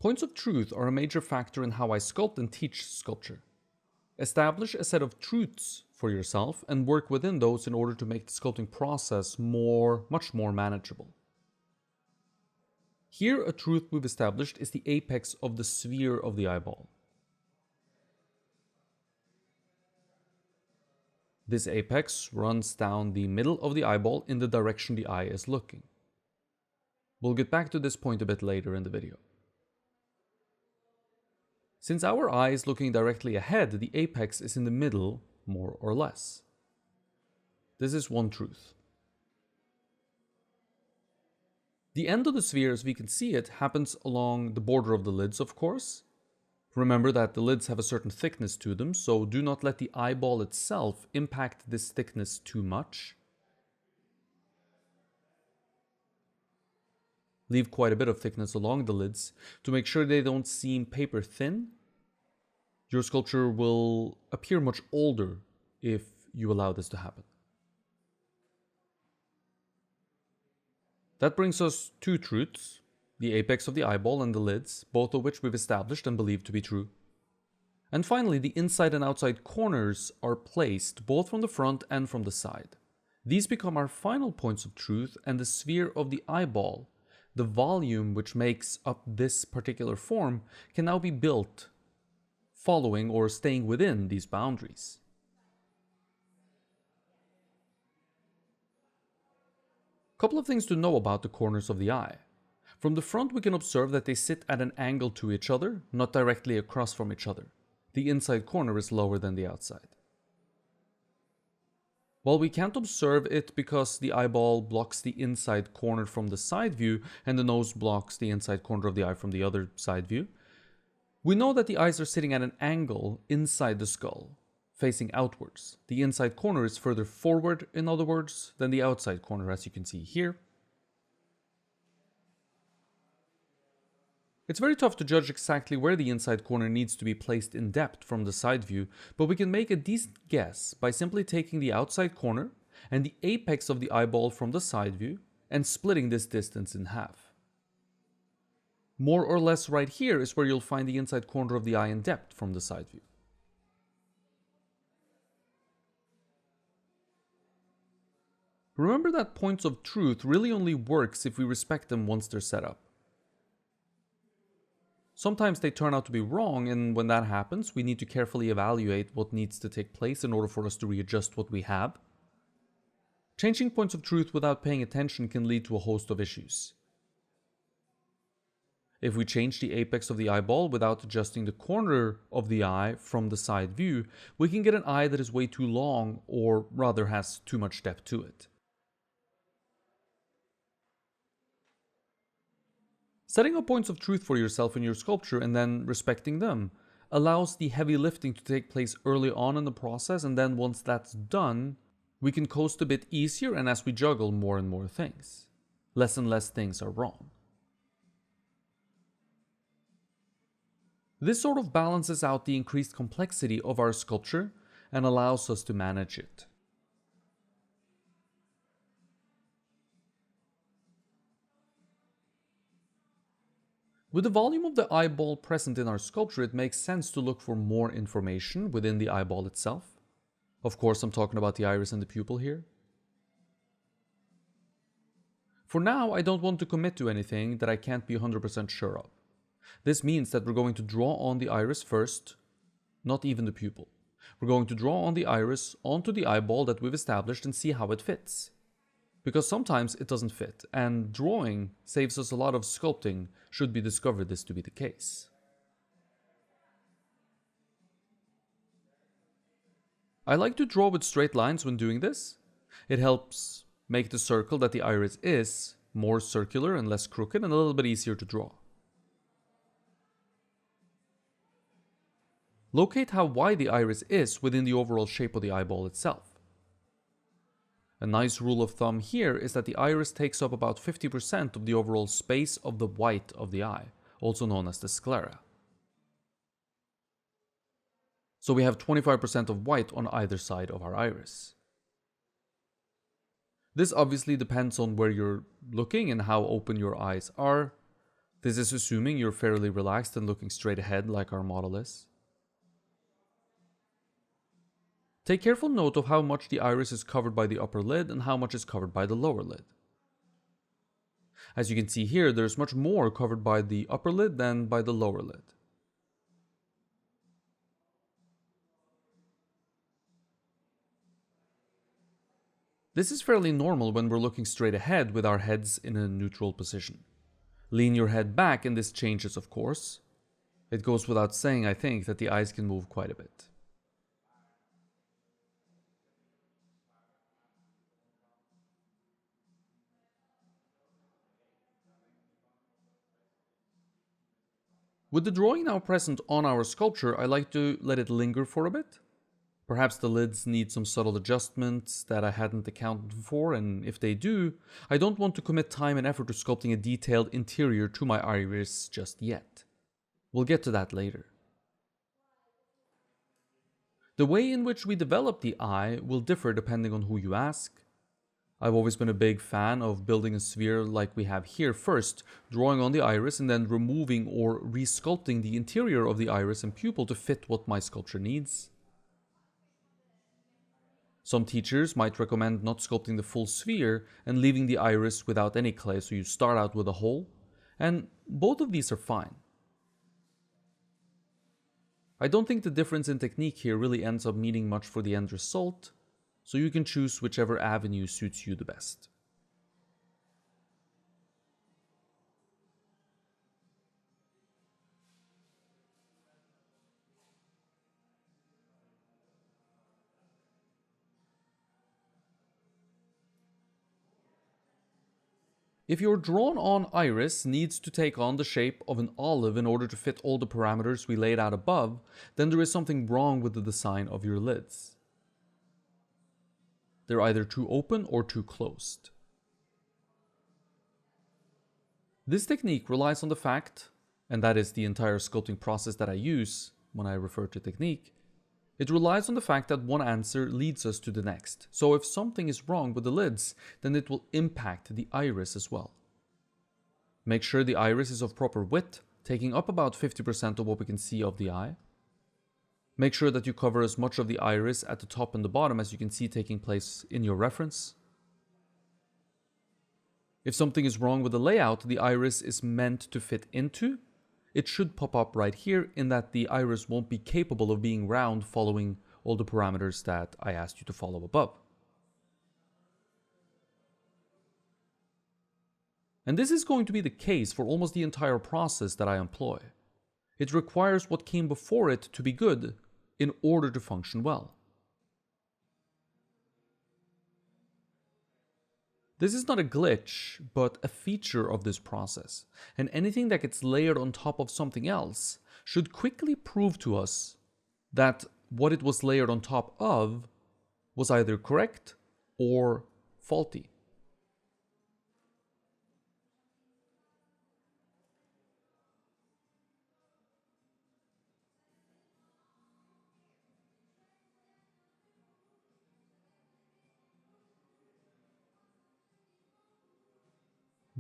Points of truth are a major factor in how I sculpt and teach sculpture. Establish a set of truths for yourself and work within those in order to make the sculpting process much more manageable. Here, a truth we've established is the apex of the sphere of the eyeball. This apex runs down the middle of the eyeball in the direction the eye is looking. We'll get back to this point a bit later in the video. Since our eye is looking directly ahead, the apex is in the middle, more or less. This is one truth. The end of the sphere, as we can see it, happens along the border of the lids, of course. Remember that the lids have a certain thickness to them, so do not let the eyeball itself impact this thickness too much. Leave quite a bit of thickness along the lids to make sure they don't seem paper thin. Your sculpture will appear much older if you allow this to happen. That brings us two truths, the apex of the eyeball and the lids, both of which we've established and believed to be true. And finally, the inside and outside corners are placed both from the front and from the side. These become our final points of truth, and the sphere of the eyeball, the volume which makes up this particular form, can now be built following or staying within these boundaries. Couple of things to know about the corners of the eye. From the front, we can observe that they sit at an angle to each other, not directly across from each other. The inside corner is lower than the outside. While we can't observe it because the eyeball blocks the inside corner from the side view and the nose blocks the inside corner of the eye from the other side view, we know that the eyes are sitting at an angle inside the skull, facing outwards. The inside corner is further forward, in other words, than the outside corner, as you can see here. It's very tough to judge exactly where the inside corner needs to be placed in depth from the side view, but we can make a decent guess by simply taking the outside corner and the apex of the eyeball from the side view and splitting this distance in half. More or less right here is where you'll find the inside corner of the eye in depth from the side view. Remember that points of truth really only works if we respect them once they're set up. Sometimes they turn out to be wrong, and when that happens, we need to carefully evaluate what needs to take place in order for us to readjust what we have. Changing points of truth without paying attention can lead to a host of issues. If we change the apex of the eyeball without adjusting the corner of the eye from the side view, we can get an eye that is way too long, or rather has too much depth to it. Setting up points of truth for yourself in your sculpture and then respecting them allows the heavy lifting to take place early on in the process, and then once that's done, we can coast a bit easier, and as we juggle more and more things, less and less things are wrong. This sort of balances out the increased complexity of our sculpture and allows us to manage it. With the volume of the eyeball present in our sculpture, it makes sense to look for more information within the eyeball itself. Of course, I'm talking about the iris and the pupil here. For now, I don't want to commit to anything that I can't be 100% sure of. This means that we're going to draw on the iris first, not even the pupil. We're going to draw on the iris onto the eyeball that we've established and see how it fits. Because sometimes it doesn't fit, and drawing saves us a lot of sculpting should we discover this to be the case. I like to draw with straight lines when doing this. It helps make the circle that the iris is more circular and less crooked and a little bit easier to draw. Locate how wide the iris is within the overall shape of the eyeball itself. A nice rule of thumb here is that the iris takes up about 50% of the overall space of the white of the eye, also known as the sclera. So we have 25% of white on either side of our iris. This obviously depends on where you're looking and how open your eyes are. This is assuming you're fairly relaxed and looking straight ahead like our model is. Take careful note of how much the iris is covered by the upper lid and how much is covered by the lower lid. As you can see here, there's much more covered by the upper lid than by the lower lid. This is fairly normal when we're looking straight ahead with our heads in a neutral position. Lean your head back and this changes, of course. It goes without saying, I think, that the eyes can move quite a bit. With the drawing now present on our sculpture, I like to let it linger for a bit. Perhaps the lids need some subtle adjustments that I hadn't accounted for, and if they do, I don't want to commit time and effort to sculpting a detailed interior to my iris just yet. We'll get to that later. The way in which we develop the eye will differ depending on who you ask. I've always been a big fan of building a sphere like we have here first, drawing on the iris and then removing or resculpting the interior of the iris and pupil to fit what my sculpture needs. Some teachers might recommend not sculpting the full sphere and leaving the iris without any clay, so you start out with a hole, and both of these are fine. I don't think the difference in technique here really ends up meaning much for the end result, so you can choose whichever avenue suits you the best. If your drawn-on iris needs to take on the shape of an olive in order to fit all the parameters we laid out above, then there is something wrong with the design of your lids. They're either too open or too closed. This technique relies on the fact, and that is the entire sculpting process that I use when I refer to technique, it relies on the fact that one answer leads us to the next. So if something is wrong with the lids, then it will impact the iris as well. Make sure the iris is of proper width, taking up about 50% of what we can see of the eye. Make sure that you cover as much of the iris at the top and the bottom as you can see taking place in your reference. If something is wrong with the layout the iris is meant to fit into, it should pop up right here in that the iris won't be capable of being round following all the parameters that I asked you to follow above. And this is going to be the case for almost the entire process that I employ. It requires what came before it to be good in order to function well. This is not a glitch, but a feature of this process, and anything that gets layered on top of something else should quickly prove to us that what it was layered on top of was either correct or faulty.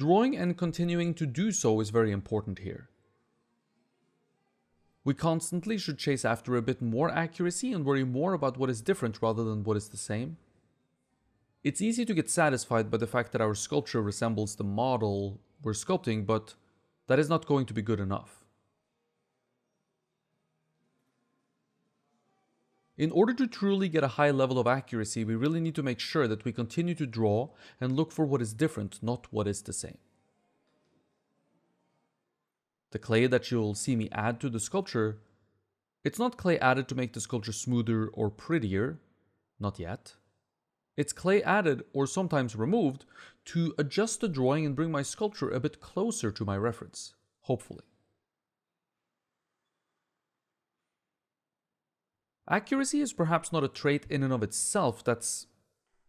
Drawing and continuing to do so is very important here. We constantly should chase after a bit more accuracy and worry more about what is different rather than what is the same. It's easy to get satisfied by the fact that our sculpture resembles the model we're sculpting, but that is not going to be good enough. In order to truly get a high level of accuracy, we really need to make sure that we continue to draw and look for what is different, not what is the same. The clay that you'll see me add to the sculpture, it's not clay added to make the sculpture smoother or prettier, not yet. It's clay added, or sometimes removed, to adjust the drawing and bring my sculpture a bit closer to my reference, hopefully. Accuracy is perhaps not a trait in and of itself that's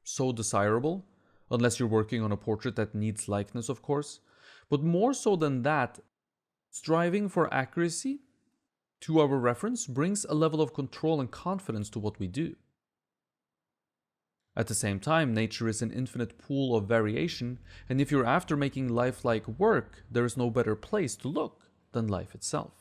so desirable, unless you're working on a portrait that needs likeness, of course. But more so than that, striving for accuracy to our reference brings a level of control and confidence to what we do. At the same time, nature is an infinite pool of variation, and if you're after making lifelike work, there is no better place to look than life itself.